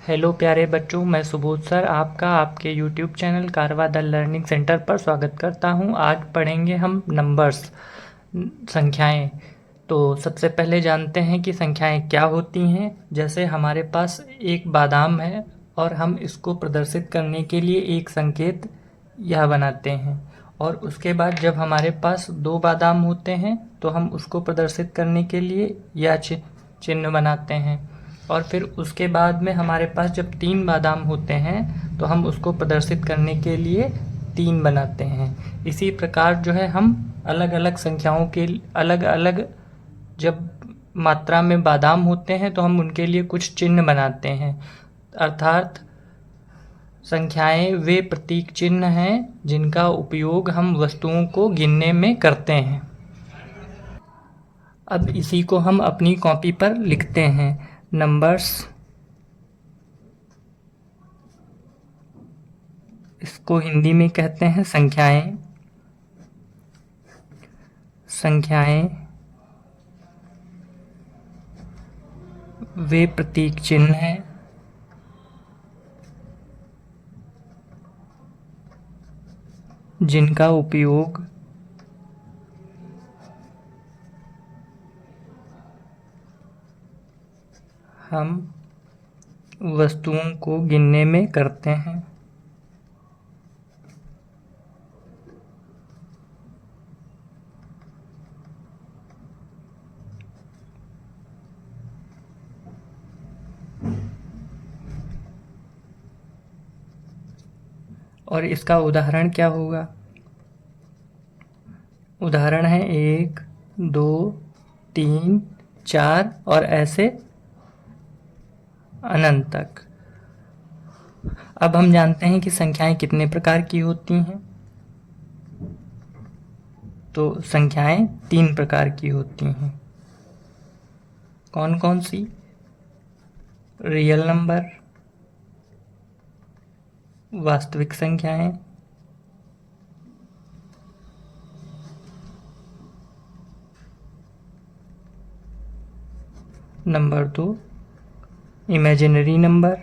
Hello प्यारे बच्चों, मैं सुबोध सर आपका आपके यूट्यूब चैनल कारवा द लर्निंग सेंटर पर स्वागत करता हूं। आज पढ़ेंगे हम नंबर्स, संख्याएं। तो सबसे पहले जानते हैं कि संख्याएं क्या होती हैं। जैसे हमारे पास एक बादाम है और हम इसको प्रदर्शित करने के लिए एक संकेत यह बनाते हैं, और उसके बाद जब हमारे पास दो बादाम होते हैं तो हम उसको प्रदर्शित करने के लिए यह चिन्ह बनाते हैं, और फिर उसके बाद में हमारे पास जब तीन बादाम होते हैं तो हम उसको प्रदर्शित करने के लिए तीन बनाते हैं। इसी प्रकार जो है हम अलग अलग संख्याओं के अलग अलग जब मात्रा में बादाम होते हैं तो हम उनके लिए कुछ चिन्ह बनाते हैं। अर्थात संख्याएं वे प्रतीक चिन्ह हैं जिनका उपयोग हम वस्तुओं को गिनने में करते हैं। अब इसी को हम अपनी कॉपी पर लिखते हैं। नंबर्स, इसको हिंदी में कहते हैं संख्याएं। संख्याएं वे प्रतीक चिन्ह हैं जिनका उपयोग हम वस्तुओं को गिनने में करते हैं। और इसका उदाहरण क्या होगा? उदाहरण है 1, 2, 3, 4 और ऐसे अनंत तक। अब हम जानते हैं कि संख्याएं कितने प्रकार की होती हैं। तो संख्याएं तीन प्रकार की होती हैं। कौन कौन सी? रियल नंबर, वास्तविक संख्याएं, नंबर 2 इमेजिनरी नंबर,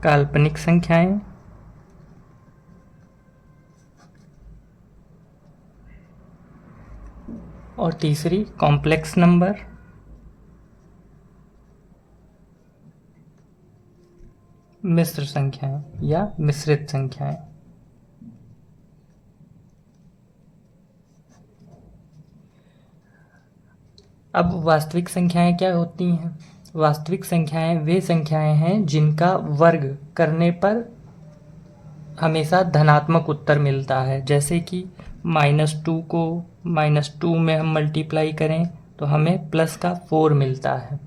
काल्पनिक संख्याएं, और तीसरी कॉम्प्लेक्स नंबर, मिश्र संख्याएं या मिश्रित संख्याएं। अब वास्तविक संख्याएं क्या होती हैं? वास्तविक संख्याएं वे संख्याएं हैं जिनका वर्ग करने पर हमेशा धनात्मक उत्तर मिलता है। जैसे कि -2 को -2 में हम मल्टीप्लाई करें तो हमें प्लस का 4 मिलता है,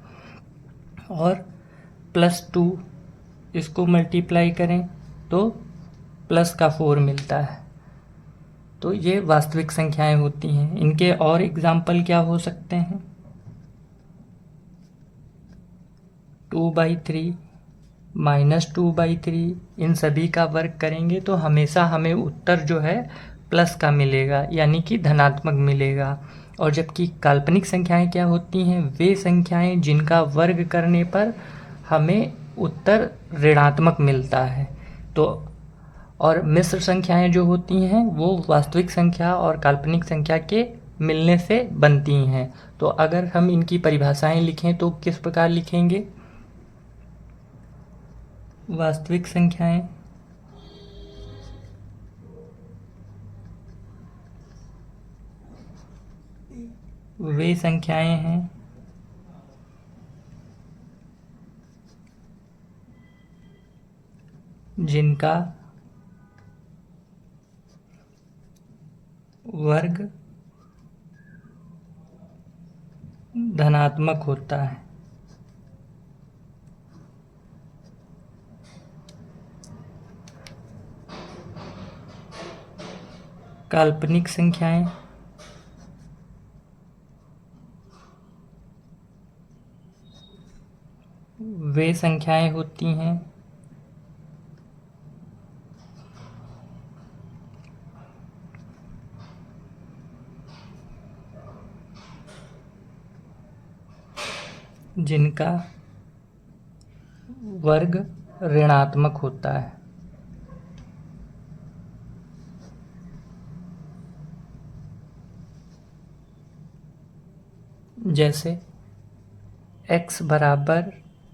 और +2 इसको मल्टीप्लाई करें तो प्लस का 4 मिलता है। तो ये वास्तविक संख्याएं होती हैं। इनके और एग्जाम्पल क्या हो सकते हैं? 2/3, -2/3, इन सभी का वर्ग करेंगे तो हमेशा हमें उत्तर जो है प्लस का मिलेगा, यानी कि धनात्मक मिलेगा। और जबकि काल्पनिक संख्याएं क्या होती हैं? वे संख्याएं जिनका वर्ग करने पर हमें उत्तर ऋणात्मक मिलता है। तो और मिश्र संख्याएं जो होती हैं वो वास्तविक संख्या और काल्पनिक संख्या के मिलने से बनती हैं। तो अगर हम इनकी परिभाषाएं लिखें तो किस प्रकार लिखेंगे? वास्तविक संख्याएं वे संख्याएं हैं जिनका वर्ग धनात्मक होता है। काल्पनिक संख्याएं वे संख्याएं होती हैं जिनका वर्ग ऋणात्मक होता है। जैसे x बराबर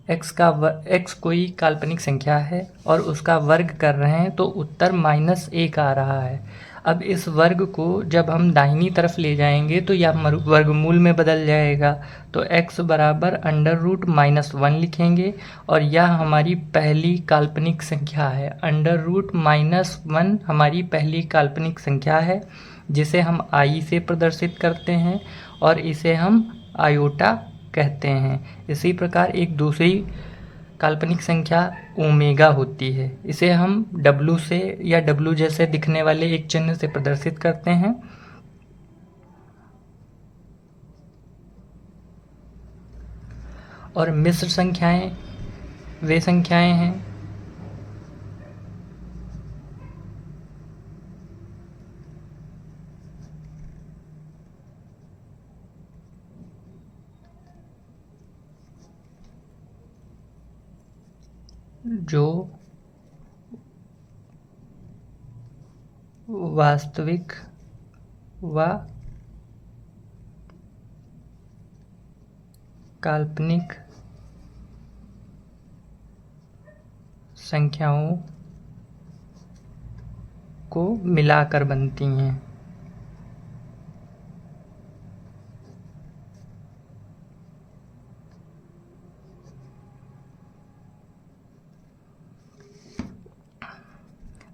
x कोई काल्पनिक संख्या है और उसका वर्ग कर रहे हैं तो उत्तर -1 आ रहा है। अब इस वर्ग को जब हम दाहिनी तरफ ले जाएंगे तो यह वर्गमूल में बदल जाएगा, तो x बराबर √-1 लिखेंगे और यह हमारी पहली काल्पनिक संख्या है। √-1 हमारी पहली काल्पनिक संख्या है जिसे हम i से प्रदर्शित करते हैं और इसे हम आयोटा कहते हैं। इसी प्रकार एक दूसरी काल्पनिक संख्या ओमेगा होती है, इसे हम W से या W जैसे दिखने वाले एक चिन्ह से प्रदर्शित करते हैं। और मिश्र संख्याएं वे संख्याएं हैं जो वास्तविक व काल्पनिक संख्याओं को मिलाकर बनती हैं।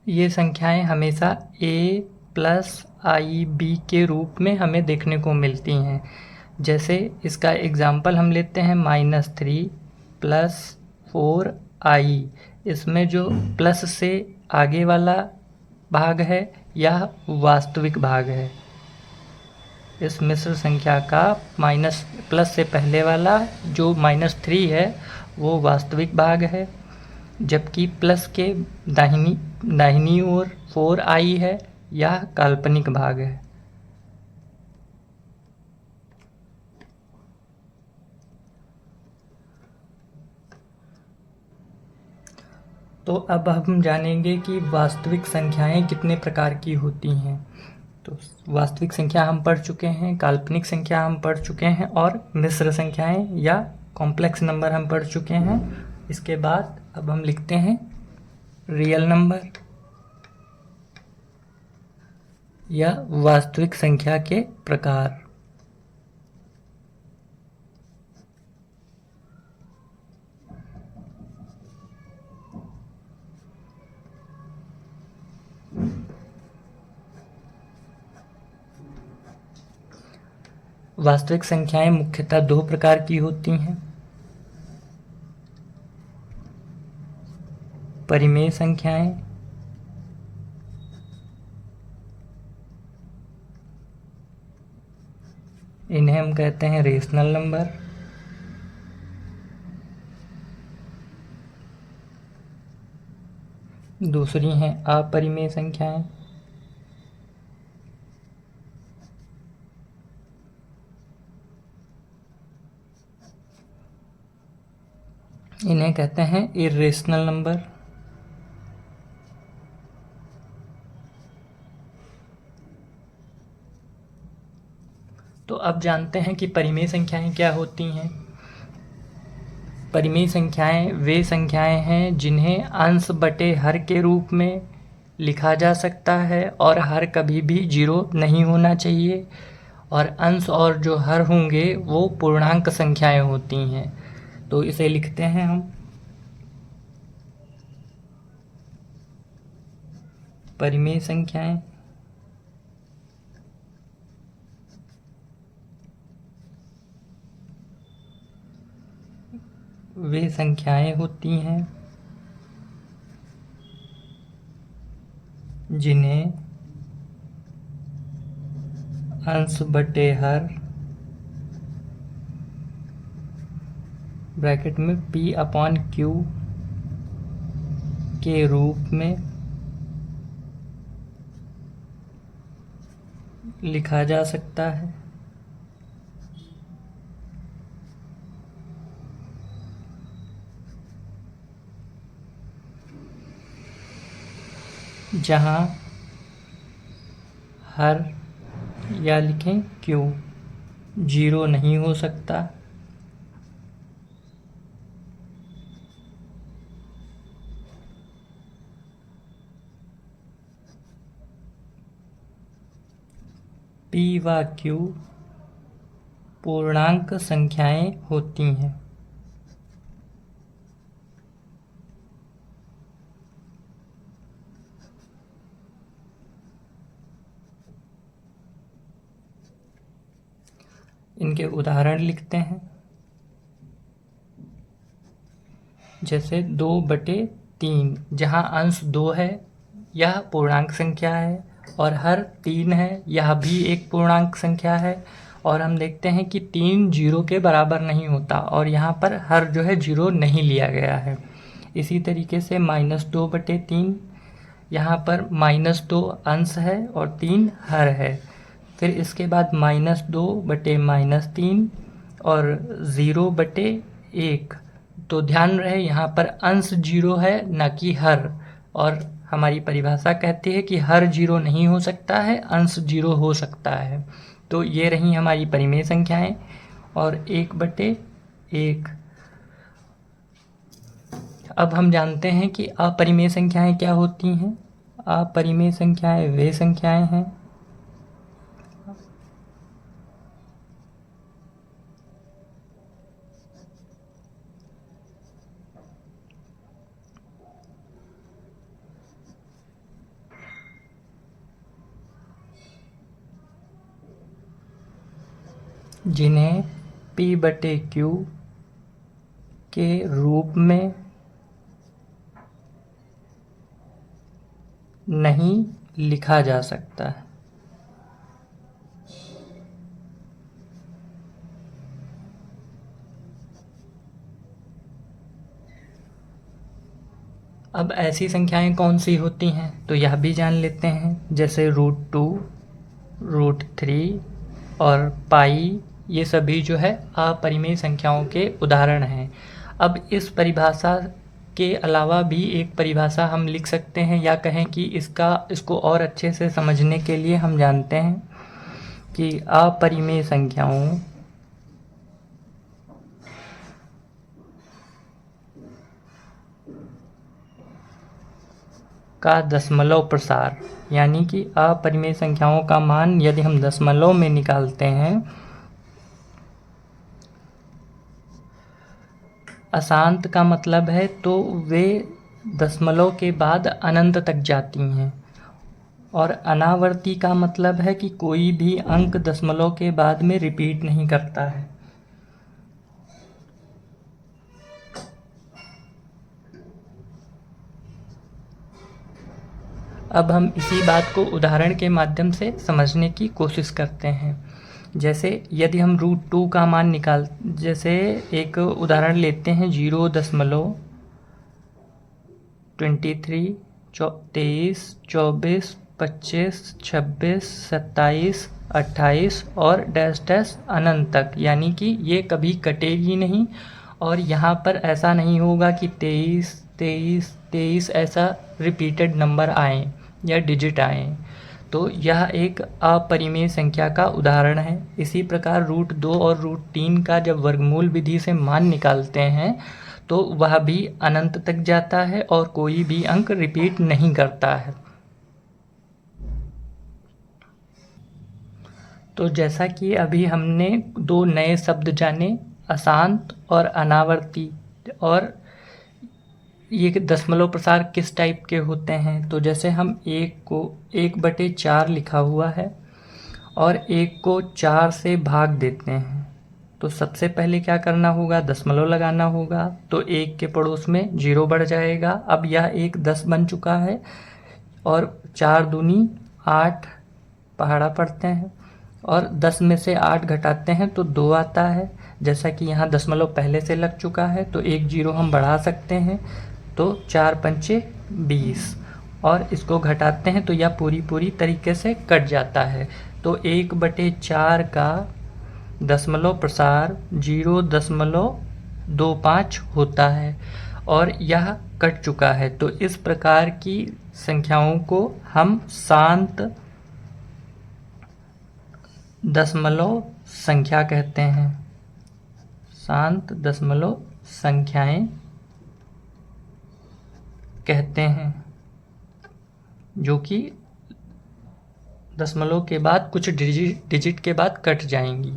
ये संख्याएं हमेशा a + IB के रूप में हमें देखने को मिलती हैं। जैसे इसका एग्जाम्पल हम लेते हैं -3 + 4i। इसमें जो प्लस से आगे वाला भाग है यह वास्तविक भाग है। इस मिश्र संख्या का प्लस से पहले वाला जो -3 है वो वास्तविक भाग है, जबकि प्लस के दाहिनी ओर 4i है, यह काल्पनिक भाग है। तो अब हम जानेंगे कि वास्तविक संख्याएं कितने प्रकार की होती हैं। तो वास्तविक संख्या हम पढ़ चुके हैं, काल्पनिक संख्या हम पढ़ चुके हैं और मिश्र संख्याएं या कॉम्प्लेक्स नंबर हम पढ़ चुके हैं। इसके बाद अब हम लिखते हैं रियल नंबर या वास्तविक संख्या के प्रकार। वास्तविक संख्याएं मुख्यतः 2 प्रकार की होती हैं। परिमेय संख्याएं इन्हें हम कहते हैं रेशनल नंबर। दूसरी हैं अपरिमेय संख्याएं। इन्हें कहते हैं इर्रेशनल नंबर। तो अब जानते हैं कि परिमेय संख्याएं क्या होती हैं। परिमेय संख्याएं वे संख्याएं हैं जिन्हें अंश बटे हर के रूप में लिखा जा सकता है और हर कभी भी 0 नहीं होना चाहिए, और अंश और जो हर होंगे वो पूर्णांक संख्याएं होती हैं। तो इसे लिखते हैं हम परिमेय संख्याएं वे संख्याएं होती हैं जिन्हें अंश बटे हर ब्रैकेट में P/Q के रूप में लिखा जा सकता है। जहाँ हर या लिखें क्यू 0 नहीं हो सकता, P व Q पूर्णांक संख्याएं होती हैं। इनके उदाहरण लिखते हैं। जैसे 2/3, जहाँ अंश 2 है यह पूर्णांक संख्या है, और हर 3 है यह भी एक पूर्णांक संख्या है। और हम देखते हैं कि 3 0 के बराबर नहीं होता, और यहाँ पर हर जो है 0 नहीं लिया गया है। इसी तरीके से -2/3, यहाँ पर -2 अंश है और 3 हर है। फिर इसके बाद -2/-3 और 0/1। तो ध्यान रहे यहाँ पर अंश 0 है न कि हर, और हमारी परिभाषा कहती है कि हर 0 नहीं हो सकता है, अंश 0 हो सकता है। तो ये रही हमारी परिमेय संख्याएं। और 1/1। अब हम जानते हैं कि अपरिमेय संख्याएं क्या होती हैं। अपरिमेय संख्याएं वे संख्याएं हैं जिन्हें P/Q के रूप में नहीं लिखा जा सकता है। अब ऐसी संख्याएं कौन सी होती हैं तो यह भी जान लेते हैं। जैसे √2, √3 और पाई, ये सभी जो है अपरिमेय संख्याओं के उदाहरण हैं। अब इस परिभाषा के अलावा भी एक परिभाषा हम लिख सकते हैं, या कहें कि इसको और अच्छे से समझने के लिए हम जानते हैं कि अपरिमेय संख्याओं का दशमलव प्रसार, यानी कि अपरिमेय संख्याओं का मान यदि हम दशमलव में निकालते हैं, अशांत का मतलब है तो वे दशमलव के बाद अनंत तक जाती हैं, और अनावर्ती का मतलब है कि कोई भी अंक दशमलव के बाद में रिपीट नहीं करता है। अब हम इसी बात को उदाहरण के माध्यम से समझने की कोशिश करते हैं। जैसे यदि हम √2 का मान जैसे एक उदाहरण लेते हैं 0.23, 23, 24, 25, 26, 27, 28 और डैश डैश अनंत तक, यानी कि ये कभी कटेगी नहीं। और यहाँ पर ऐसा नहीं होगा कि 23, 23, 23 ऐसा रिपीटेड नंबर आए या डिजिट आए। तो यह एक अपरिमेय संख्या का उदाहरण है। इसी प्रकार √2 और √3 का जब वर्गमूल विधि से मान निकालते हैं तो वह भी अनंत तक जाता है और कोई भी अंक रिपीट नहीं करता है। तो जैसा कि अभी हमने 2 नए शब्द जाने, अशांत और अनावर्ती, और ये दशमलव प्रसार किस टाइप के होते हैं। तो जैसे हम 1 को 1/4 लिखा हुआ है और 1 को 4 से भाग देते हैं, तो सबसे पहले क्या करना होगा, दशमलव लगाना होगा। तो 1 के पड़ोस में 0 बढ़ जाएगा। अब यह एक 10 बन चुका है, और 4 दूनी 8 पहाड़ा पढ़ते हैं, और 10 में से 8 घटाते हैं तो 2 आता है। जैसा कि यहाँ दशमलव पहले से लग चुका है तो 1 0 हम बढ़ा सकते हैं, तो 4 पंचे 20, और इसको घटाते हैं तो यह पूरी तरीके से कट जाता है। तो 1/4 का दशमलव प्रसार 0.25 होता है, और यह कट चुका है। तो इस प्रकार की संख्याओं को हम शांत दशमलव संख्या कहते हैं। शांत दशमलव संख्याएं कहते हैं, जो कि दशमलव के बाद कुछ डिजिट के बाद कट जाएंगी।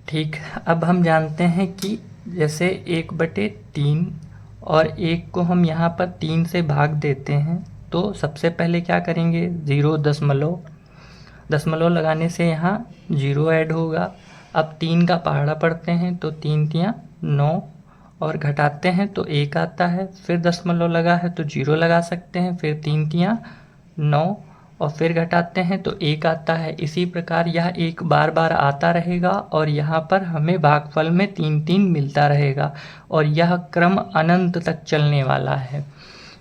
ठीक, अब हम जानते हैं कि जैसे 1/3 और 1 को हम यहाँ पर 3 से भाग देते हैं, तो सबसे पहले क्या करेंगे, 0 दशमलव लगाने से यहाँ 0 ऐड होगा। अब 3 का पहाड़ा पढ़ते हैं तो 3 तियाँ 9 और घटाते हैं तो 1 आता है। फिर दशमलव लगा है तो 0 लगा सकते हैं, फिर 3 तियाँ 9 और फिर घटाते हैं तो 1 आता है। इसी प्रकार यह एक बार बार आता रहेगा और यहाँ पर हमें भागफल में 3-3 मिलता रहेगा और यह क्रम अनंत तक चलने वाला है।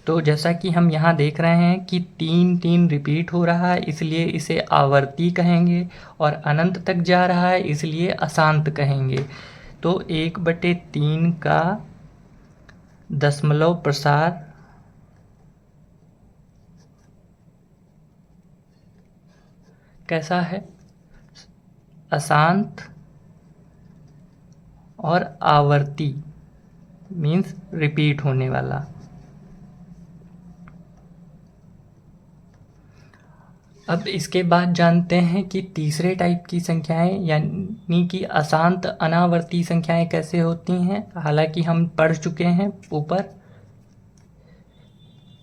तो जैसा कि हम यहाँ देख रहे हैं कि 3-3 रिपीट हो रहा है, इसलिए इसे आवर्ती कहेंगे, और अनंत तक जा रहा है इसलिए अशांत कहेंगे। तो 1/3 का दशमलव प्रसार कैसा है, अशांत और आवर्ती, मीन्स रिपीट होने वाला। अब इसके बाद जानते हैं कि तीसरे टाइप की संख्याएं यानी कि अशांत अनावर्ती संख्याएं कैसे होती हैं। हालांकि हम पढ़ चुके हैं ऊपर।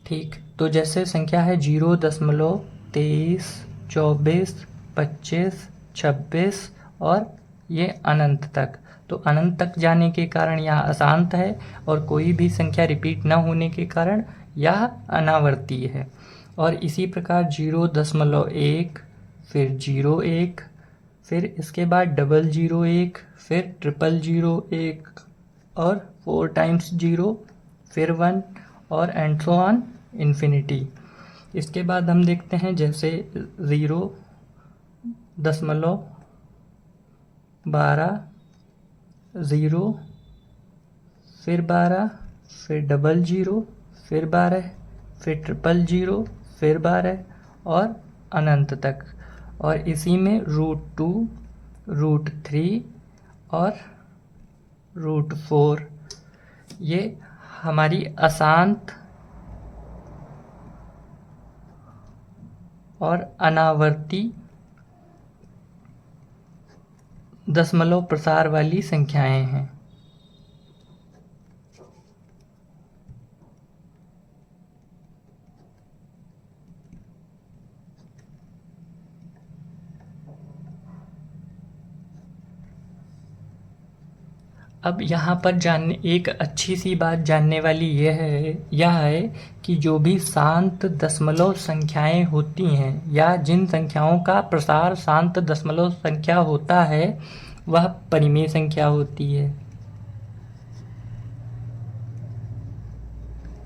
ठीक, तो जैसे संख्या है 0.23, 24, 25, 26 और ये अनंत तक। तो अनंत तक जाने के कारण यह अशांत है और कोई भी संख्या रिपीट न होने के कारण यह अनावर्ती है। और इसी प्रकार 0.1, फिर 0.1, फिर इसके बाद 0.01, फिर 0.001 और 4 टाइम्स 0, फिर 1 और एंड सो ऑन इन्फिनिटी। इसके बाद हम देखते हैं जैसे 0.12, 0, फिर 12, फिर 00, फिर 12, फिर 000, फिर 12 और अनंत तक। और इसी में √2, √3 और √4 ये हमारी अशांत और अनावर्ती दशमलव प्रसार वाली संख्याएं हैं। अब यहाँ पर एक अच्छी सी बात जानने वाली यह है कि जो भी शांत दशमलव संख्याएं होती हैं या जिन संख्याओं का प्रसार शांत दशमलव संख्या होता है वह परिमेय संख्या होती है।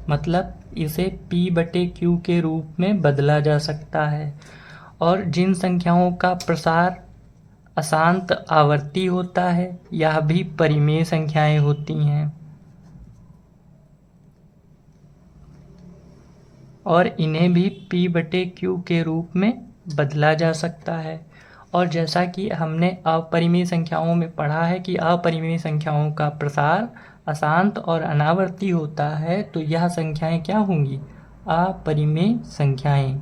मतलब इसे P/Q के रूप में बदला जा सकता है। और जिन संख्याओं का प्रसार अशांत आवर्ती होता है यह भी परिमेय संख्याएं होती हैं और इन्हें भी P/Q के रूप में बदला जा सकता है। और जैसा कि हमने अपरिमेय संख्याओं में पढ़ा है कि अपरिमेय संख्याओं का प्रसार अशांत और अनावर्ती होता है, तो यह संख्याएं क्या होंगी, अपरिमेय संख्याएं।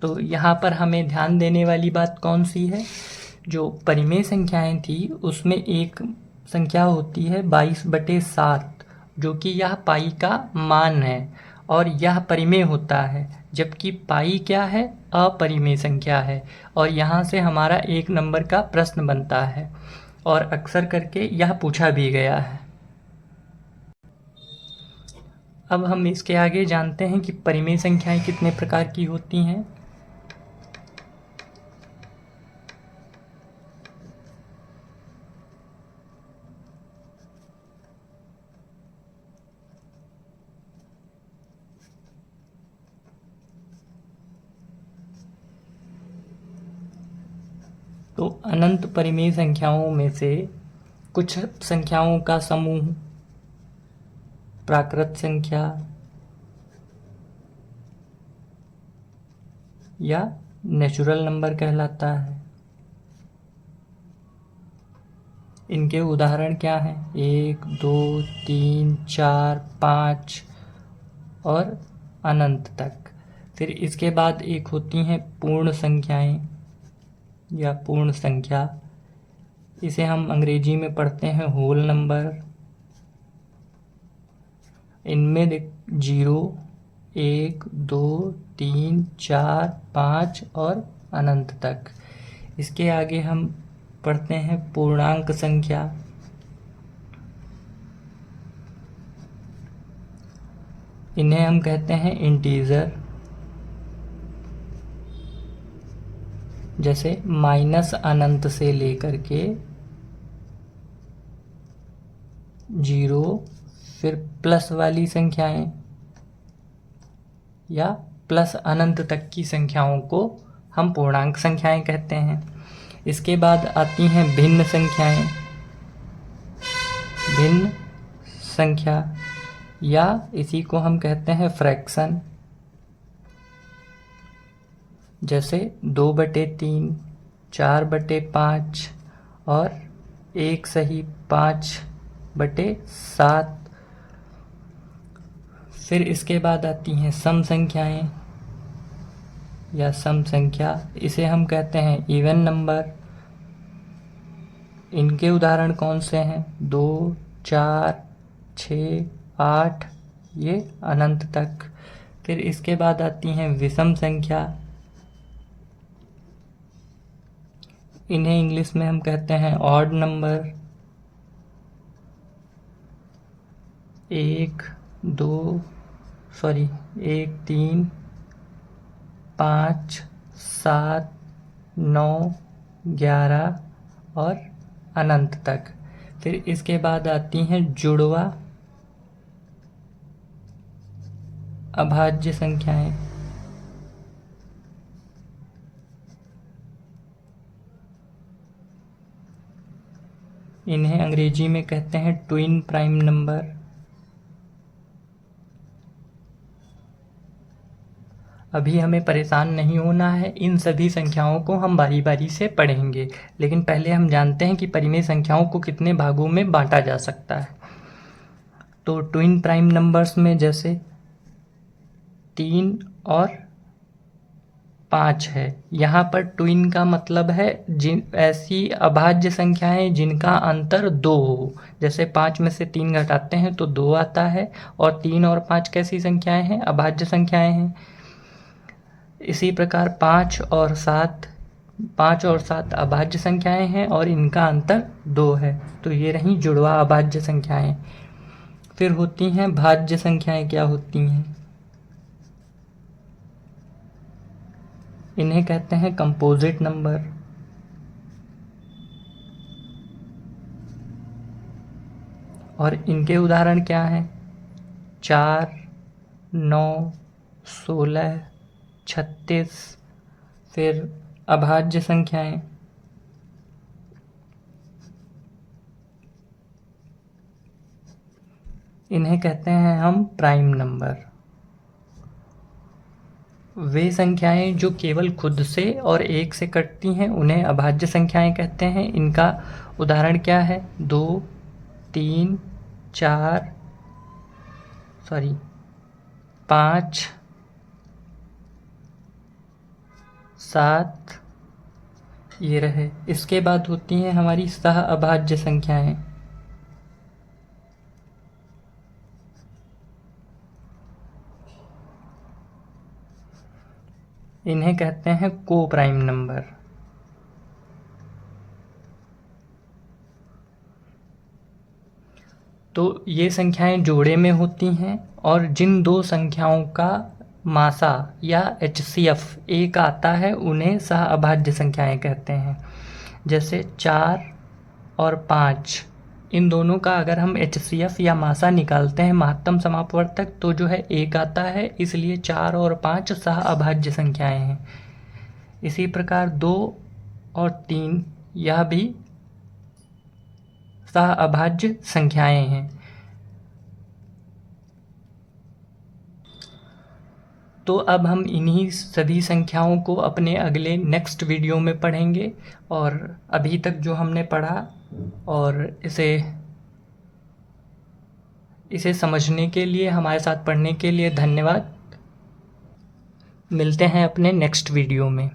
तो यहाँ पर हमें ध्यान देने वाली बात कौन सी है, जो परिमेय संख्याएं थी उसमें एक संख्या होती है 22/7, जो कि यह पाई का मान है और यह परिमेय होता है, जबकि पाई क्या है, अपरिमेय संख्या है। और यहाँ से हमारा 1 नंबर का प्रश्न बनता है और अक्सर करके यह पूछा भी गया है। अब हम इसके आगे जानते हैं कि परिमेय संख्याएं कितने प्रकार की होती हैं। तो अनंत परिमेय संख्याओं में से कुछ संख्याओं का समूह प्राकृत संख्या या नेचुरल नंबर कहलाता है। इनके उदाहरण क्या हैं? 1, 2, 3, 4, 5 और अनंत तक। फिर इसके बाद एक होती हैं पूर्ण संख्याएं या पूर्ण संख्या। इसे हम अंग्रेजी में पढ़ते हैं होल नंबर। इनमें 0, 1, 2, 3, 4, 5 और अनंत तक। इसके आगे हम पढ़ते हैं पूर्णांक संख्या। इन्हें हम कहते हैं इंटीजर, जैसे माइनस अनंत से लेकर के 0 फिर प्लस वाली संख्याएं या प्लस अनंत तक की संख्याओं को हम पूर्णांक संख्याएं कहते हैं। इसके बाद आती हैं भिन्न संख्याएं। भिन्न संख्या या इसी को हम कहते हैं फ्रैक्शन, जैसे 2/3, 4/5 और 1/5/7। फिर इसके बाद आती हैं सम संख्याएं या सम संख्या। इसे हम कहते हैं इवन नंबर। इनके उदाहरण कौन से हैं? 2, 4, 6, 8, ये अनंत तक। फिर इसके बाद आती हैं विषम संख्या। इन्हें इंग्लिश में हम कहते हैं ऑड नंबर। 1, 3, 5, 7, 9, 11 और अनंत तक। फिर इसके बाद आती हैं जुड़वा अभाज्य संख्याएं। इन्हें अंग्रेजी में कहते हैं ट्विन प्राइम नंबर। अभी हमें परेशान नहीं होना है, इन सभी संख्याओं को हम बारी बारी से पढ़ेंगे, लेकिन पहले हम जानते हैं कि परिमेय संख्याओं को कितने भागों में बांटा जा सकता है। तो ट्विन प्राइम नंबर्स में जैसे 3 और 5 है। यहाँ पर ट्विन का मतलब है ऐसी अभाज्य संख्याएं जिनका अंतर 2 हो। जैसे 5 में से 3 घटाते हैं तो 2 आता है, और 3 और 5 कैसी संख्याएं हैं? अभाज्य संख्याएं हैं। इसी प्रकार 5 और 7 अभाज्य संख्याएं हैं और इनका अंतर 2 है। तो ये रही जुड़वा अभाज्य संख्याएं। फिर होती हैं भाज्य संख्याएं। क्या होती हैं? इन्हें कहते हैं कंपोजिट नंबर। और इनके उदाहरण क्या हैं? 4, 9, 16, 36। फिर अभाज्य संख्याएं। इन्हें कहते हैं हम प्राइम नंबर। वे संख्याएं जो केवल खुद से और 1 से कटती हैं उन्हें अभाज्य संख्याएं कहते हैं। इनका उदाहरण क्या है? 2, 3, 5, 7 ये रहे। इसके बाद होती हैं हमारी सह अभाज्य संख्याएं। इन्हें कहते हैं को प्राइम नंबर। तो ये संख्याएं जोड़े में होती हैं और जिन दो संख्याओं का मासा या HCF एक आता है उन्हें सह अभाज्य संख्याएं कहते हैं। जैसे 4 और 5, इन दोनों का अगर हम HCF या मासा निकालते हैं महत्तम समापवर्तक तो जो है 1 आता है, इसलिए 4 और 5 सह अभाज्य संख्याएं हैं। इसी प्रकार 2 और 3 यह भी सहअभाज्य संख्याएं हैं। तो अब हम इन्हीं सभी संख्याओं को अपने अगले नेक्स्ट वीडियो में पढ़ेंगे। और अभी तक जो हमने पढ़ा और इसे समझने के लिए, हमारे साथ पढ़ने के लिए धन्यवाद। मिलते हैं अपने नेक्स्ट वीडियो में।